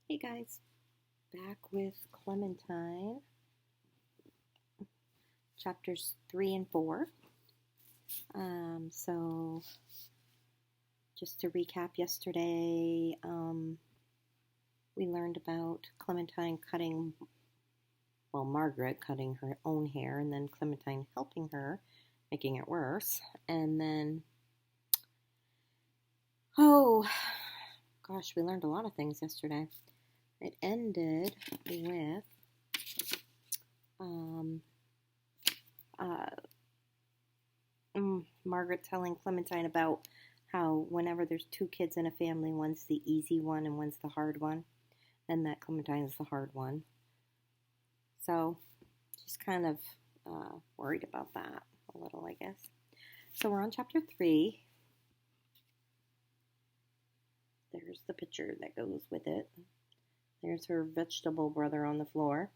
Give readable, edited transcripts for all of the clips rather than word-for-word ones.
Hey guys, back with Clementine, chapters 3 and 4. So, just to recap yesterday, we learned about Clementine Margaret cutting her own hair, and then Clementine helping her, making it worse. And then, we learned a lot of things yesterday. It ended with Margaret telling Clementine about how whenever there's two kids in a family, one's the easy one and one's the hard one, and that Clementine is the hard one. So she's kind of worried about that a little, I guess. So we're on chapter 3. There's the picture that goes with it. There's her vegetable brother on the floor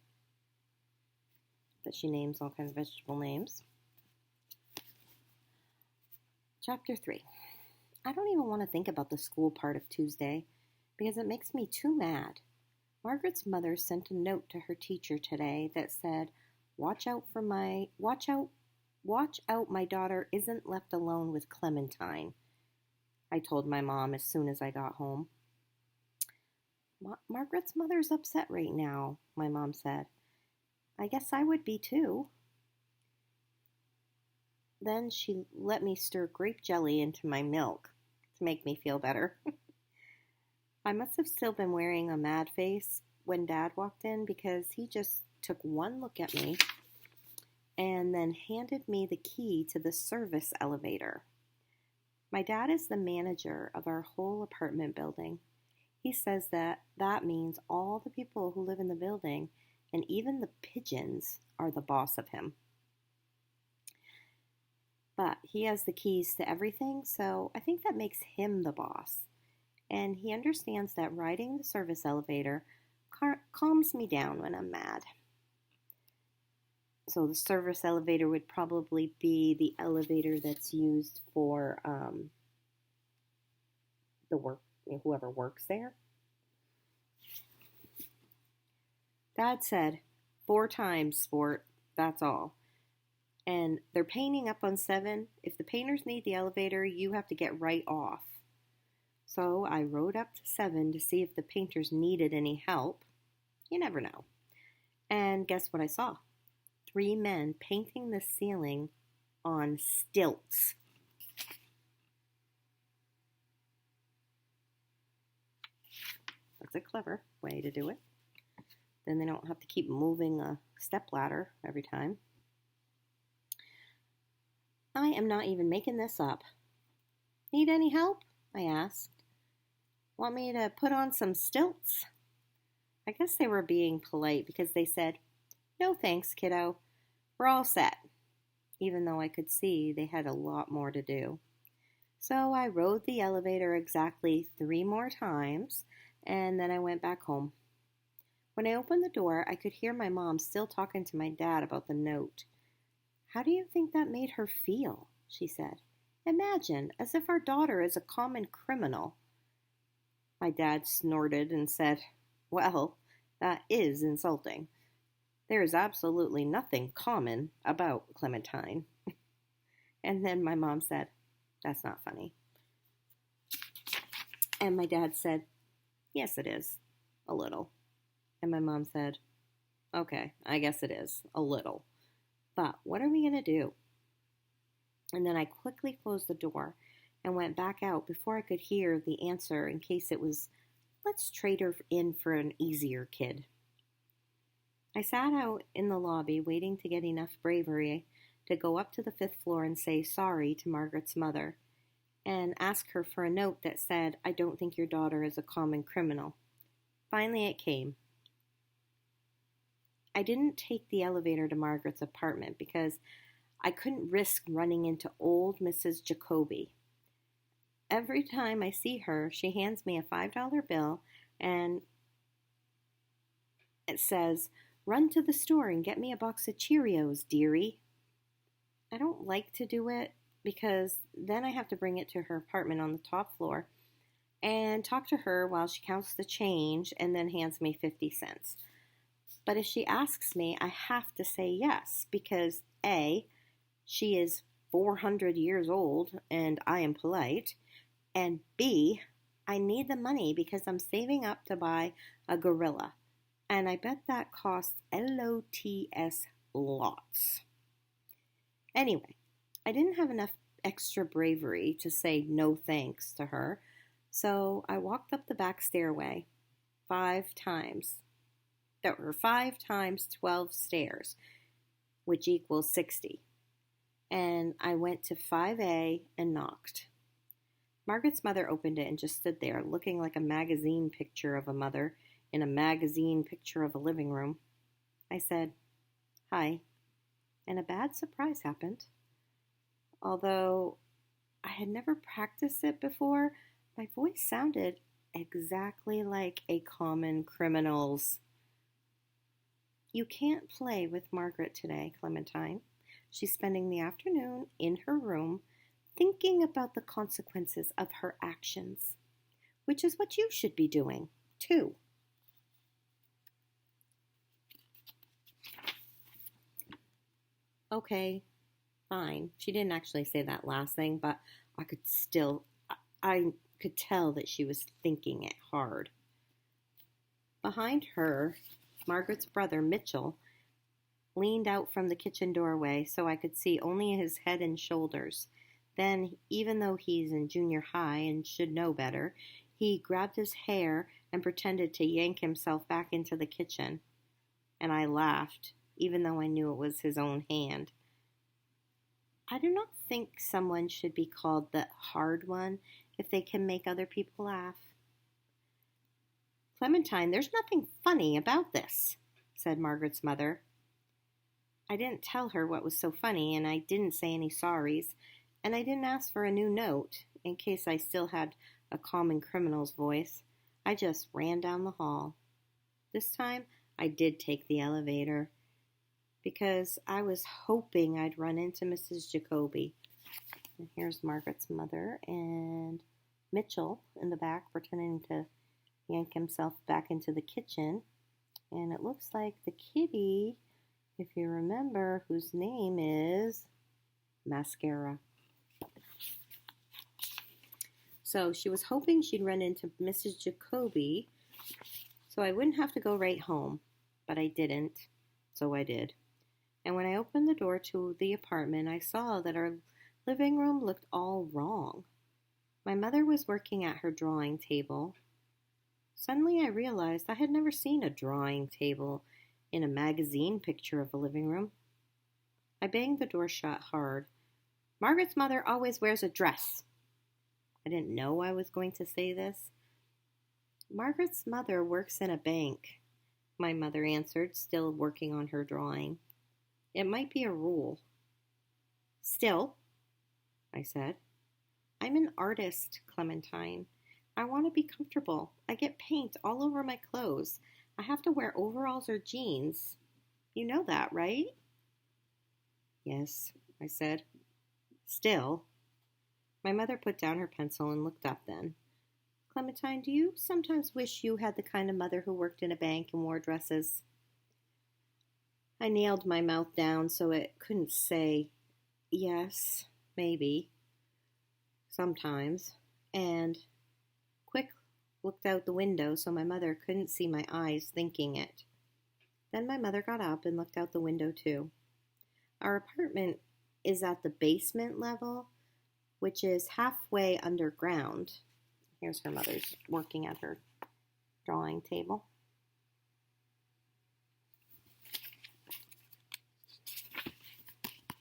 that she names all kinds of vegetable names. Chapter 3. I don't even want to think about the school part of Tuesday because it makes me too mad. Margaret's mother sent a note to her teacher today that said, watch out, my daughter isn't left alone with Clementine. I told my mom as soon as I got home. Margaret's mother's upset right now, my mom said. I guess I would be too. Then she let me stir grape jelly into my milk to make me feel better. I must have still been wearing a mad face when Dad walked in because he just took one look at me and then handed me the key to the service elevator. My dad is the manager of our whole apartment building. He says that means all the people who live in the building and even the pigeons are the boss of him. But he has the keys to everything, so I think that makes him the boss. And he understands that riding the service elevator calms me down when I'm mad. So the service elevator would probably be the elevator that's used for whoever works there. Dad said, 4 times, sport, that's all. And they're painting up on 7. If the painters need the elevator, you have to get right off. So I rode up to 7 to see if the painters needed any help. You never know. And guess what I saw? 3 men painting the ceiling on stilts. That's a clever way to do it. Then they don't have to keep moving a stepladder every time. I am not even making this up. Need any help? I asked. Want me to put on some stilts? I guess they were being polite because they said, no thanks, kiddo. We're all set. Even though I could see they had a lot more to do. So I rode the elevator exactly 3 more times, and then I went back home. When I opened the door, I could hear my mom still talking to my dad about the note. How do you think that made her feel? She said. Imagine, as if our daughter is a common criminal. My dad snorted and said, well, that is insulting. There is absolutely nothing common about Clementine. And then my mom said, that's not funny. And my dad said, yes, it is, a little. And my mom said, okay, I guess it is, a little. But what are we going to do? And then I quickly closed the door and went back out before I could hear the answer in case it was, let's trade her in for an easier kid. I sat out in the lobby waiting to get enough bravery to go up to the 5th floor and say sorry to Margaret's mother and ask her for a note that said, I don't think your daughter is a common criminal. Finally it came. I didn't take the elevator to Margaret's apartment because I couldn't risk running into old Mrs. Jacoby. Every time I see her, she hands me a $5 bill and it says, run to the store and get me a box of Cheerios, dearie. I don't like to do it because then I have to bring it to her apartment on the top floor and talk to her while she counts the change and then hands me 50 cents. But if she asks me, I have to say yes because A, she is 400 years old and I am polite, and B, I need the money because I'm saving up to buy a gorilla. And I bet that costs LOTS lots. Anyway, I didn't have enough extra bravery to say no thanks to her, so I walked up the back stairway 5 times. There were 5 times 12 stairs, which equals 60. And I went to 5A and knocked. Margaret's mother opened it and just stood there, looking like a magazine picture of a mother in a magazine picture of a living room. I said, "Hi," and a bad surprise happened. Although I had never practiced it before, my voice sounded exactly like a common criminal's. "You can't play with Margaret today, Clementine. She's spending the afternoon in her room thinking about the consequences of her actions, which is what you should be doing, too." Okay, fine. She didn't actually say that last thing, but I could tell that she was thinking it hard. Behind her, Margaret's brother, Mitchell, leaned out from the kitchen doorway so I could see only his head and shoulders. Then, even though he's in junior high and should know better, he grabbed his hair and pretended to yank himself back into the kitchen. And I laughed, even though I knew it was his own hand. I do not think someone should be called the hard one if they can make other people laugh. "Clementine, there's nothing funny about this," said Margaret's mother. I didn't tell her what was so funny, and I didn't say any sorries, and I didn't ask for a new note, in case I still had a common criminal's voice. I just ran down the hall. This time, I did take the elevator, because I was hoping I'd run into Mrs. Jacoby. And here's Margaret's mother and Mitchell in the back pretending to yank himself back into the kitchen. And it looks like the kitty, if you remember, whose name is Mascara. So she was hoping she'd run into Mrs. Jacoby so I wouldn't have to go right home. But I didn't, so I did. And when I opened the door to the apartment, I saw that our living room looked all wrong. My mother was working at her drawing table. Suddenly I realized I had never seen a drawing table in a magazine picture of a living room. I banged the door shut hard. "Margaret's mother always wears a dress." I didn't know I was going to say this. "Margaret's mother works in a bank," my mother answered, still working on her drawing. "It might be a rule." "Still," I said, "I'm an artist, Clementine. I want to be comfortable. I get paint all over my clothes. I have to wear overalls or jeans. You know that, right?" "Yes," I said. "Still." My mother put down her pencil and looked up then. "Clementine, do you sometimes wish you had the kind of mother who worked in a bank and wore dresses?" I nailed my mouth down so it couldn't say, "Yes, maybe, sometimes," and quick looked out the window so my mother couldn't see my eyes thinking it. Then my mother got up and looked out the window too. Our apartment is at the basement level, which is halfway underground. Here's her mother's working at her drawing table.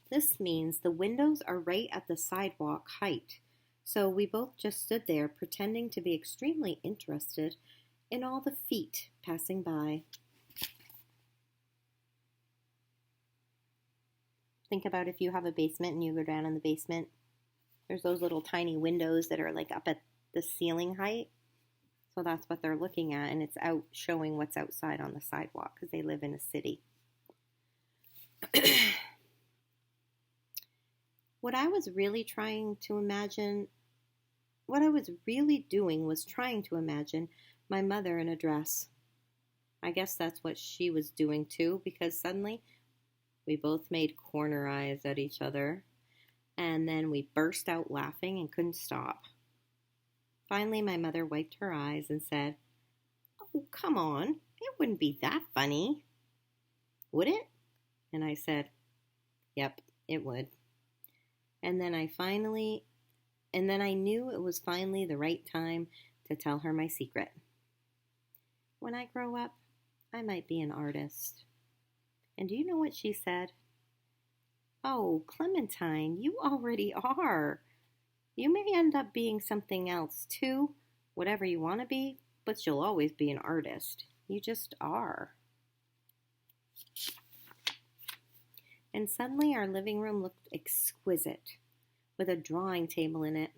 This means the windows are right at the sidewalk height, so we both just stood there pretending to be extremely interested in all the feet passing by. Think about if you have a basement and you go down in the basement. There's those little tiny windows that are like up at the ceiling height. So that's what they're looking at, and it's out showing what's outside on the sidewalk because they live in a city. What I was really trying to imagine what I was really doing was trying to imagine my mother in a dress. I guess that's what she was doing too, because suddenly we both made corner eyes at each other, and then we burst out laughing and couldn't stop. Finally, my mother wiped her eyes and said, "Oh, come on, it wouldn't be that funny, would it?" And I said, "Yep, it would." And then I knew it was finally the right time to tell her my secret. When I grow up, I might be an artist. And do you know what she said? "Oh, Clementine, you already are. You may end up being something else too, whatever you want to be, but you'll always be an artist. You just are." And suddenly our living room looked exquisite, with a drawing table in it.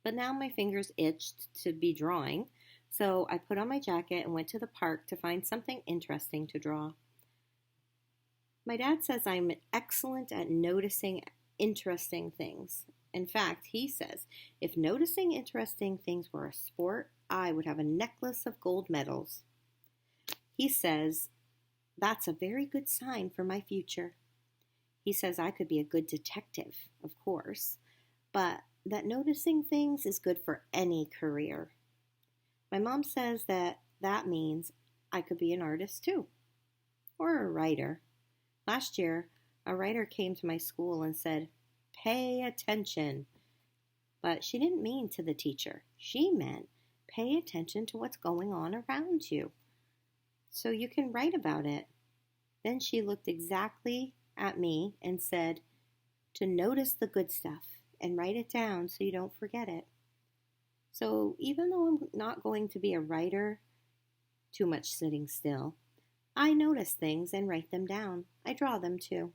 But now my fingers itched to be drawing, so I put on my jacket and went to the park to find something interesting to draw. My dad says I'm excellent at noticing interesting things. In fact, he says if noticing interesting things were a sport, I would have a necklace of gold medals. He says that's a very good sign for my future. He says I could be a good detective, of course, but that noticing things is good for any career. My mom says that means I could be an artist too, or a writer. Last year, a writer came to my school and said, "Pay attention." But she didn't mean to the teacher. She meant pay attention to what's going on around you, so you can write about it. Then she looked exactly at me and said to notice the good stuff and write it down so you don't forget it. So even though I'm not going to be a writer, too much sitting still, I notice things and write them down. I draw them too.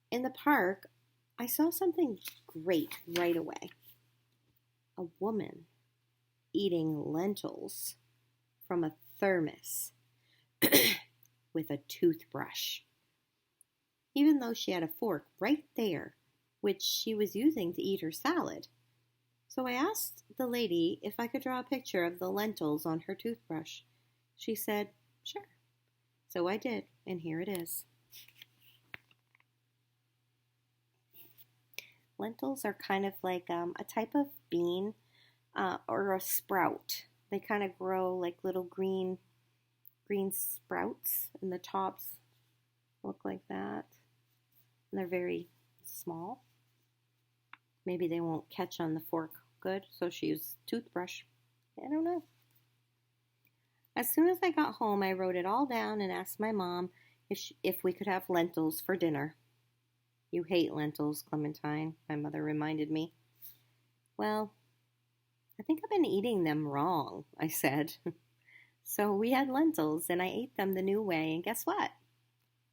In the park, I saw something great right away. A woman eating lentils from a thermos with a toothbrush, even though she had a fork right there, which she was using to eat her salad. So I asked the lady if I could draw a picture of the lentils on her toothbrush. She said, "Sure." So I did, and here it is. Lentils are kind of like a type of bean or a sprout. They kind of grow like little green sprouts, and the tops look like that. And they're very small. Maybe they won't catch on the fork good, so she used toothbrush. I don't know. As soon as I got home, I wrote it all down and asked my mom if we could have lentils for dinner. "You hate lentils, Clementine," my mother reminded me. "Well, I think I've been eating them wrong," I said. So we had lentils, and I ate them the new way, and guess what?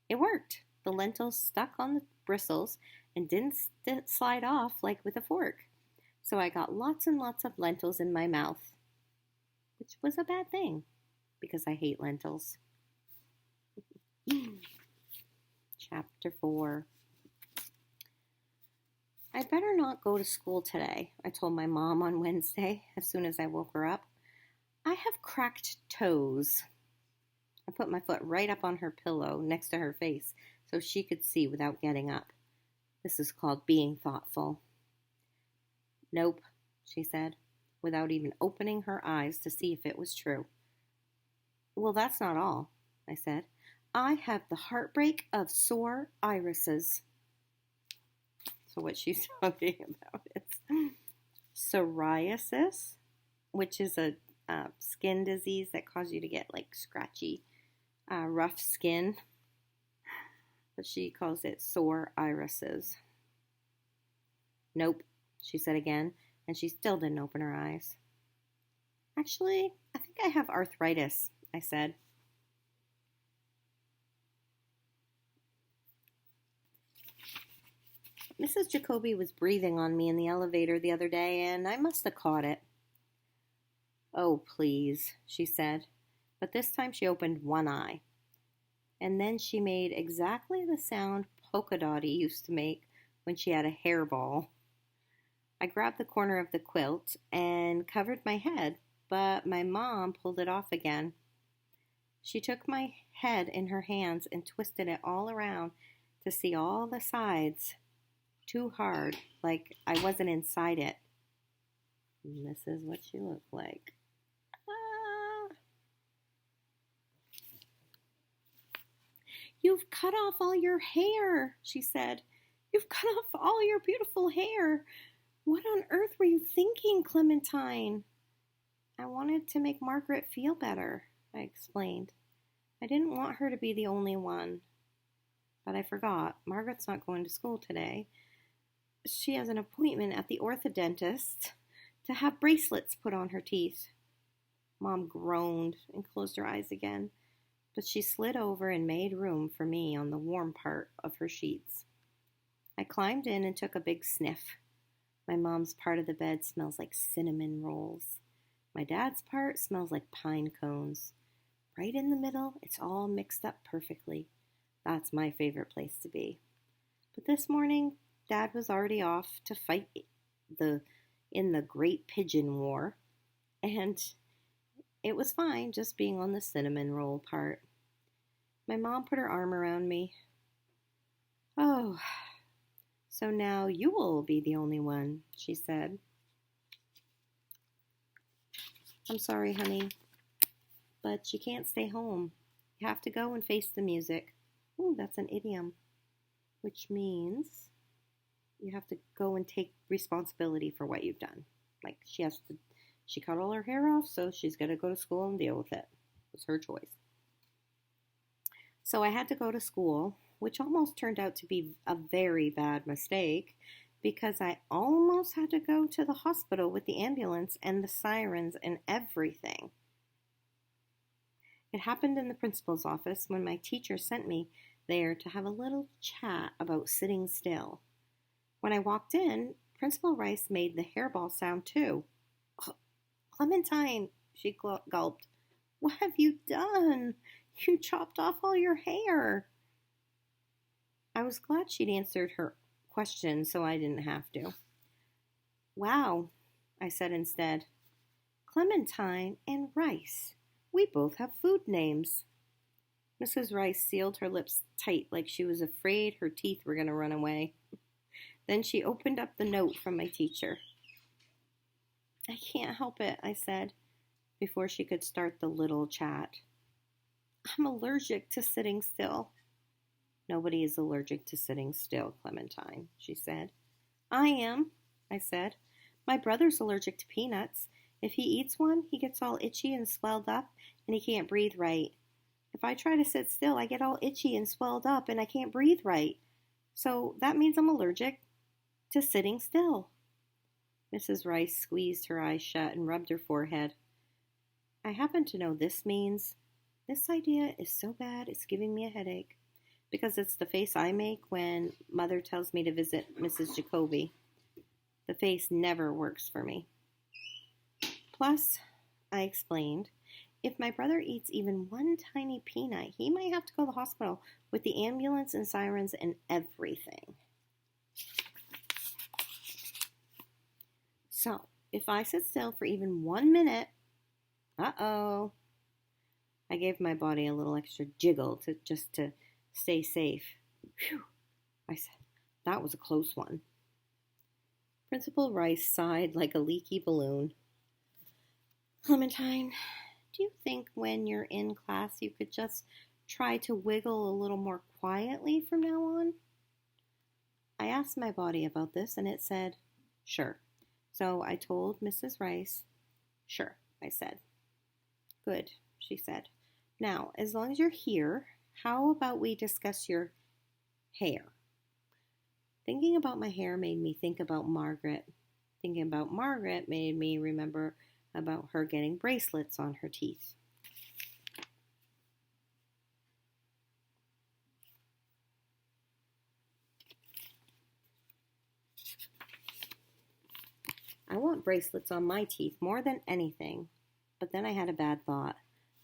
It worked. The lentils stuck on the bristles and didn't slide off like with a fork. So I got lots and lots of lentils in my mouth, which was a bad thing because I hate lentils. Chapter 4. "I'd better not go to school today," I told my mom on Wednesday as soon as I woke her up. "I have cracked toes." I put my foot right up on her pillow next to her face so she could see without getting up. This is called being thoughtful. "Nope," she said, without even opening her eyes to see if it was true. "Well, that's not all," I said. "I have the heartbreak of sore irises." So what she's talking about is psoriasis, which is a skin disease that causes you to get like scratchy, rough skin. But she calls it sore irises. "Nope," she said again, and she still didn't open her eyes. "Actually, I think I have arthritis," I said. Mrs. Jacoby was breathing on me in the elevator the other day, and I must have caught it. "Oh, please," she said, but this time she opened one eye. And then she made exactly the sound Polka Dotty used to make when she had a hairball. I grabbed the corner of the quilt and covered my head, but my mom pulled it off again. She took my head in her hands and twisted it all around to see all the sides too hard, like I wasn't inside it. And this is what she looked like. Ah. "You've cut off all your hair," she said. "You've cut off all your beautiful hair. What on earth were you thinking, Clementine?" "I wanted to make Margaret feel better," I explained. "I didn't want her to be the only one. But I forgot. Margaret's not going to school today. She has an appointment at the orthodontist to have bracelets put on her teeth." Mom groaned and closed her eyes again, but she slid over and made room for me on the warm part of her sheets. I climbed in and took a big sniff. My mom's part of the bed smells like cinnamon rolls. My dad's part smells like pine cones. Right in the middle, it's all mixed up perfectly. That's my favorite place to be. But this morning, Dad was already off to fight in the Great Pigeon War, and it was fine just being on the cinnamon roll part. My mom put her arm around me. "Oh, so now you will be the only one," she said. "I'm sorry, honey, but you can't stay home. You have to go and face the music." Ooh, that's an idiom, which means you have to go and take responsibility for what you've done. Like she cut all her hair off, so she's got to go to school and deal with it. It was her choice. So I had to go to school, which almost turned out to be a very bad mistake because I almost had to go to the hospital with the ambulance and the sirens and everything. It happened in the principal's office when my teacher sent me there to have a little chat about sitting still. When I walked in, Principal Rice made the hairball sound too. "Clementine," she gulped, "what have you done? You chopped off all your hair." I was glad she'd answered her question so I didn't have to. "Wow," I said instead. "Clementine and Rice. We both have food names." Mrs. Rice sealed her lips tight like she was afraid her teeth were going to run away. Then she opened up the note from my teacher. "I can't help it," I said, before she could start the little chat. "I'm allergic to sitting still." "Nobody is allergic to sitting still, Clementine," she said. "I am," I said. "My brother's allergic to peanuts. If he eats one, he gets all itchy and swelled up, and he can't breathe right. If I try to sit still, I get all itchy and swelled up, and I can't breathe right. So that means I'm allergic to sitting still." Mrs. Rice squeezed her eyes shut and rubbed her forehead. "I happen to know this means. This idea is so bad it's giving me a headache, because it's the face I make when Mother tells me to visit Mrs. Jacoby. The face never works for me. Plus," I explained, "if my brother eats even one tiny peanut, he might have to go to the hospital with the ambulance and sirens and everything. So, if I sit still for even 1 minute, uh-oh." I gave my body a little extra jiggle just to stay safe. "Phew," I said. "That was a close one." Principal Rice sighed like a leaky balloon. "Clementine, do you think when you're in class you could just try to wiggle a little more quietly from now on?" I asked my body about this, and it said, "Sure." So I told Mrs. Rice. "Sure," I said. "Good," she said. "Now, as long as you're here, how about we discuss your hair?" Thinking about my hair made me think about Margaret. Thinking about Margaret made me remember about her getting bracelets on her teeth. I want bracelets on my teeth more than anything. But then I had a bad thought.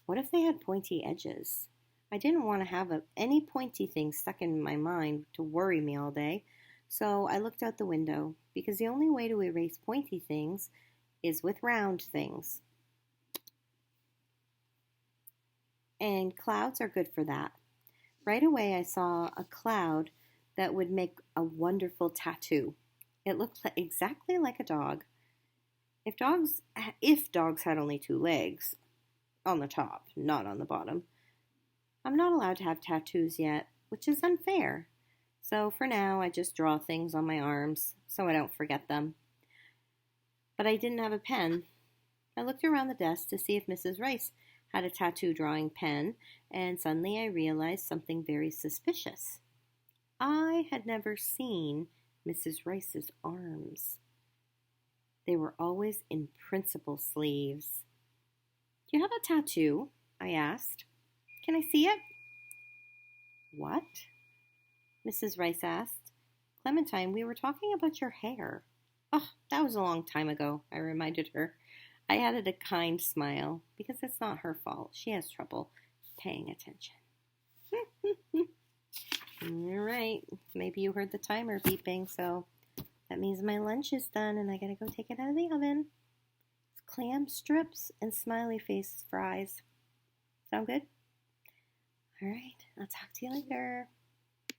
What if they had pointy edges? I didn't want to have any pointy thing stuck in my mind to worry me all day. So I looked out the window because the only way to erase pointy things is with round things. And clouds are good for that. Right away, I saw a cloud that would make a wonderful tattoo. It looked exactly like a dog. If dogs had only 2 legs, on the top, not on the bottom. I'm not allowed to have tattoos yet, which is unfair. So for now, I just draw things on my arms so I don't forget them. But I didn't have a pen. I looked around the desk to see if Mrs. Rice had a tattoo drawing pen, and suddenly I realized something very suspicious. I had never seen Mrs. Rice's arms. They were always in principal sleeves. "Do you have a tattoo?" I asked. "Can I see it?" "What?" Mrs. Rice asked. "Clementine, we were talking about your hair." "Oh, that was a long time ago," I reminded her. I added a kind smile, because it's not her fault. She has trouble paying attention. All right, maybe you heard the timer beeping, so that means my lunch is done and I gotta go take it out of the oven. It's clam strips and smiley face fries. Sound good? All right, I'll talk to you later.